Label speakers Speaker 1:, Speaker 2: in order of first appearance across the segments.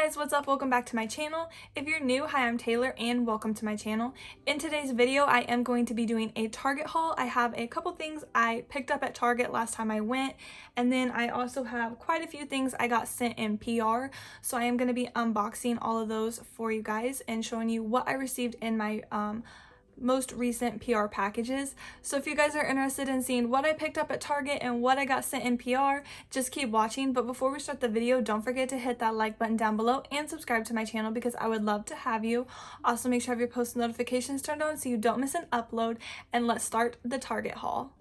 Speaker 1: guys, what's up? Welcome back to my channel. If you're new, hi, I'm Taylor and welcome to my channel. In today's video, I am going to be doing a Target haul. I have a couple things I picked up at Target last time I went, and then I also have quite a few things I got sent in PR. So I am going to be unboxing all of those for you guys and showing you what I received in my most recent PR packages. So if you guys are interested in seeing what I picked up at Target and what I got sent in PR, just keep watching. But before we start the video, don't forget to hit that like button down below and subscribe to my channel because I would love to have you. Also, make sure you have your post notifications turned on so you don't miss an upload, and let's start the Target haul.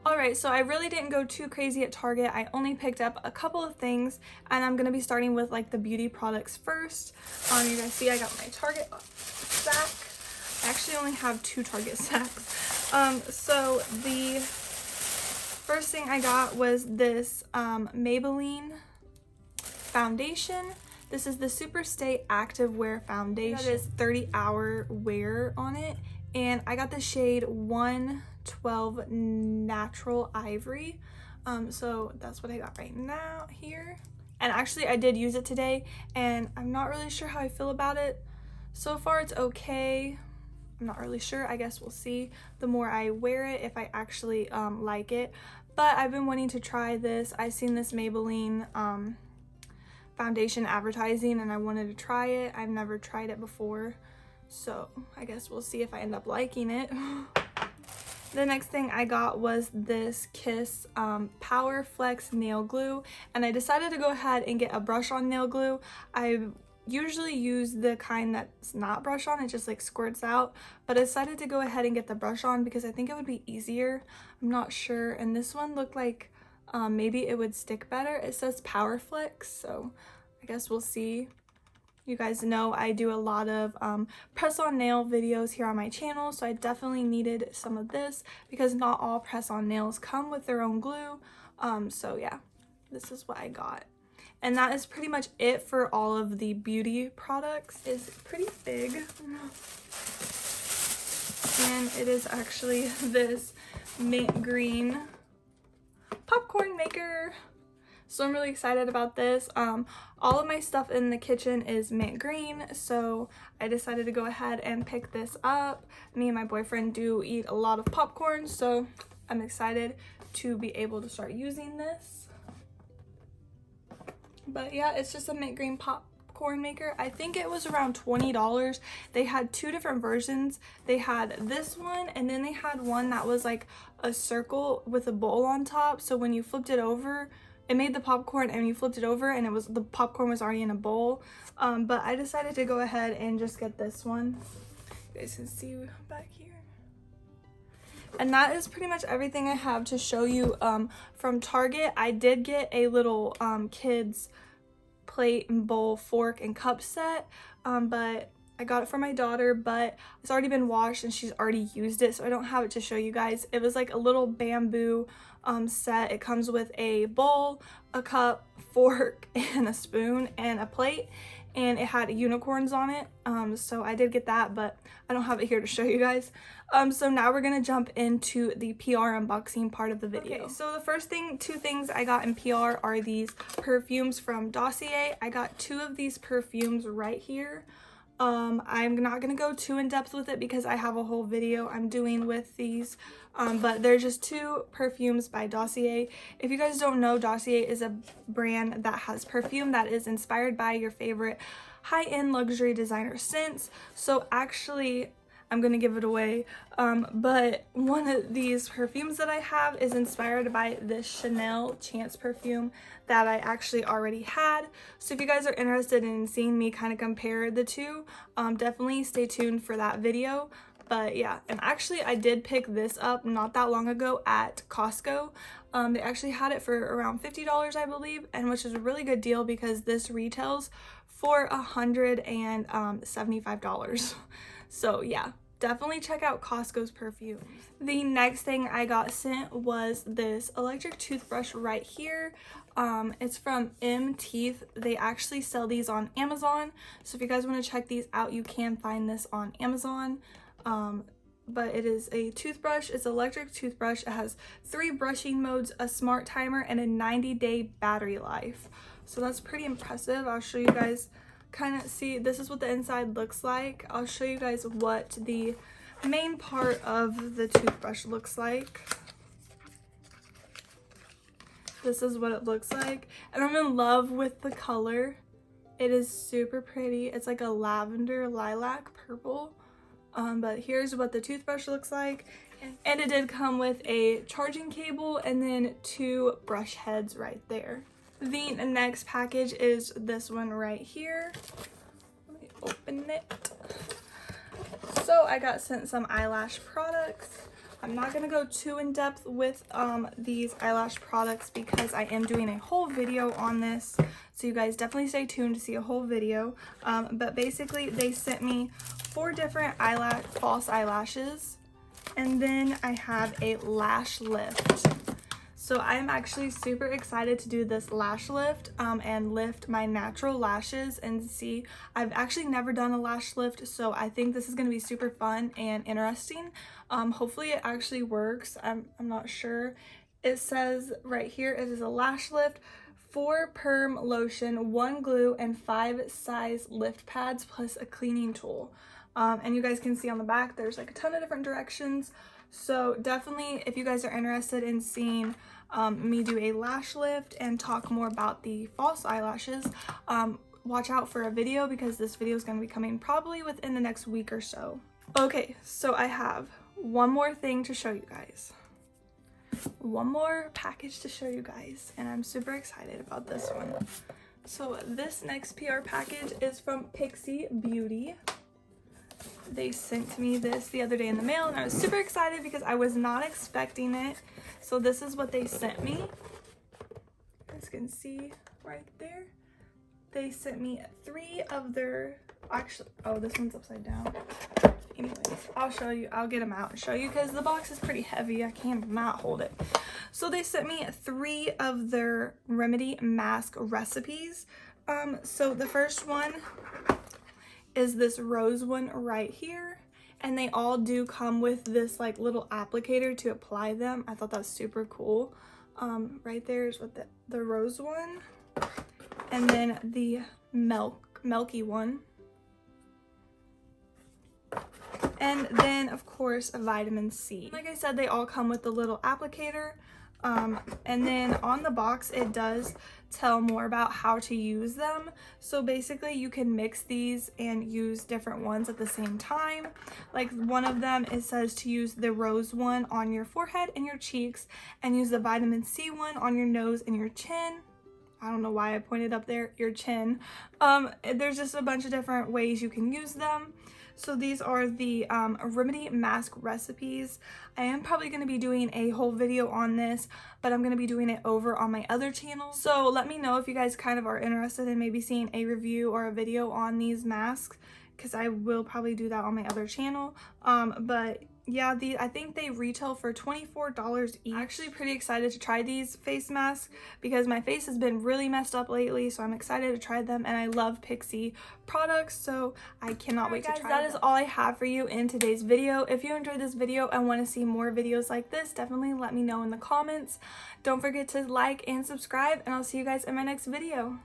Speaker 1: Alright, so I really didn't go too crazy at Target. I only picked up a couple of things, and I'm going to be starting with like the beauty products first. You guys see I got my Target sack. I actually only have two Target sacks. So the first thing I got was this Maybelline foundation. This is the Super Stay Active Wear Foundation. That is 30-hour wear on it, and I got the shade 112 Natural Ivory. So that's what I got right now here. And actually I did use it today, and I'm not really sure how I feel about it. So far it's okay. I'm not really sure. I guess we'll see the more I wear it if I actually like it. But I've been wanting to try this. I've seen this Maybelline foundation advertising and I wanted to try it. I've never tried it before, so I guess we'll see if I end up liking it. The next thing I got was this Kiss Power Flex nail glue, and I decided to go ahead and get a brush on nail glue. I usually use the kind that's not brush on, it just like squirts out, but I decided to go ahead and get the brush on because I think it would be easier. I'm not sure, and this one looked like maybe it would stick better. It says Power Flex, so I guess we'll see. You guys know I do a lot of press-on nail videos here on my channel, so I definitely needed some of this because not all press-on nails come with their own glue. So yeah, this is what I got. And that is pretty much it for all of the beauty products. It's pretty big. And it is actually this mint green popcorn maker. So I'm really excited about this. All of my stuff in the kitchen is mint green, so I decided to go ahead and pick this up. Me and my boyfriend do eat a lot of popcorn, so I'm excited to be able to start using this. But yeah, it's just a mint green popcorn maker. I think it was around $20. They had two different versions. They had this one, and then they had one that was like a circle with a bowl on top, so when you flipped it over, it made the popcorn, and you flipped it over and the popcorn was already in a bowl. But I decided to go ahead and just get this one. You guys can see back here. And that is pretty much everything I have to show you from Target. I did get a little kids plate and bowl, fork and cup set, but I got it for my daughter, but it's already been washed and she's already used it, so I don't have it to show you guys. It was like a little bamboo set. It comes with a bowl, a cup, fork, and a spoon, and a plate, and it had unicorns on it. So I did get that, but I don't have it here to show you guys. So now we're gonna jump into the PR unboxing part of the video. Okay, so the first two things I got in PR are these perfumes from Dossier. I got two of these perfumes right here. I'm not gonna go too in depth with it because I have a whole video I'm doing with these, but they're just two perfumes by Dossier. If you guys don't know, Dossier is a brand that has perfume that is inspired by your favorite high-end luxury designer scents. So actually, I'm gonna give it away, but one of these perfumes that I have is inspired by this Chanel Chance perfume that I actually already had. So if you guys are interested in seeing me kind of compare the two, definitely stay tuned for that video. But yeah, and actually I did pick this up not that long ago at Costco. They actually had it for around $50, I believe, and which is a really good deal because this retails for $175. So yeah, definitely check out Costco's perfume. The next thing I got sent was this electric toothbrush right here. It's from M Teeth. They actually sell these on Amazon, so if you guys want to check these out, you can find this on Amazon. But it is a toothbrush. It's an electric toothbrush. It has 3 brushing modes, a smart timer, and a 90-day battery life. So that's pretty impressive. I'll show you guys, kind of see, this is what the inside looks like. I'll show you guys what the main part of the toothbrush looks like. This is what it looks like, and I'm in love with the color. It is super pretty. It's like a lavender lilac purple. But here's what the toothbrush looks like, and it did come with a charging cable and then 2 brush heads right there. The next package is this one right here. Let me open it. So I got sent some eyelash products. I'm not gonna go too in depth with these eyelash products because I am doing a whole video on this, so you guys definitely stay tuned to see a whole video. But basically they sent me 4 different false eyelashes, and then I have a lash lift. So I'm actually super excited to do this lash lift and lift my natural lashes and see. I've actually never done a lash lift, so I think this is going to be super fun and interesting. Hopefully it actually works. I'm not sure. It says right here it is a lash lift, 4 perm lotion, 1 glue, and 5 size lift pads plus a cleaning tool. And you guys can see on the back there's like a ton of different directions. So definitely, if you guys are interested in seeing me do a lash lift and talk more about the false eyelashes, watch out for a video because this video is going to be coming probably within the next week or so. Okay, so I have one more thing to show you guys. One more package to show you guys, and I'm super excited about this one. So this next PR package is from Pixie Beauty. They sent me this the other day in the mail, and I was super excited because I was not expecting it. So this is what they sent me. You guys can see right there. They sent me 3 of their, actually, oh, this one's upside down. Anyways, I'll show you, I'll get them out and show you because the box is pretty heavy. I can't not hold it. So they sent me 3 of their Remedy mask recipes. So the first one is this rose one right here, and they all do come with this like little applicator to apply them. I thought that was super cool. Right there is what the rose one, and then the milky one, and then of course a vitamin C. Like I said, they all come with the little applicator. And then on the box it does tell more about how to use them. So basically you can mix these and use different ones at the same time. Like one of them, it says to use the rose one on your forehead and your cheeks, and use the vitamin C one on your nose and your chin. I don't know why I pointed up there, your chin. There's just a bunch of different ways you can use them. So these are the Remedy mask recipes. I am probably going to be doing a whole video on this, but I'm going to be doing it over on my other channel. So let me know if you guys kind of are interested in maybe seeing a review or a video on these masks, because I will probably do that on my other channel. But yeah, I think they retail for $24 each. I'm actually pretty excited to try these face masks because my face has been really messed up lately, so I'm excited to try them, and I love Pixie products, so I cannot wait to try them. That is all I have for you in today's video. If you enjoyed this video and want to see more videos like this, definitely let me know in the comments. Don't forget to like and subscribe, and I'll see you guys in my next video.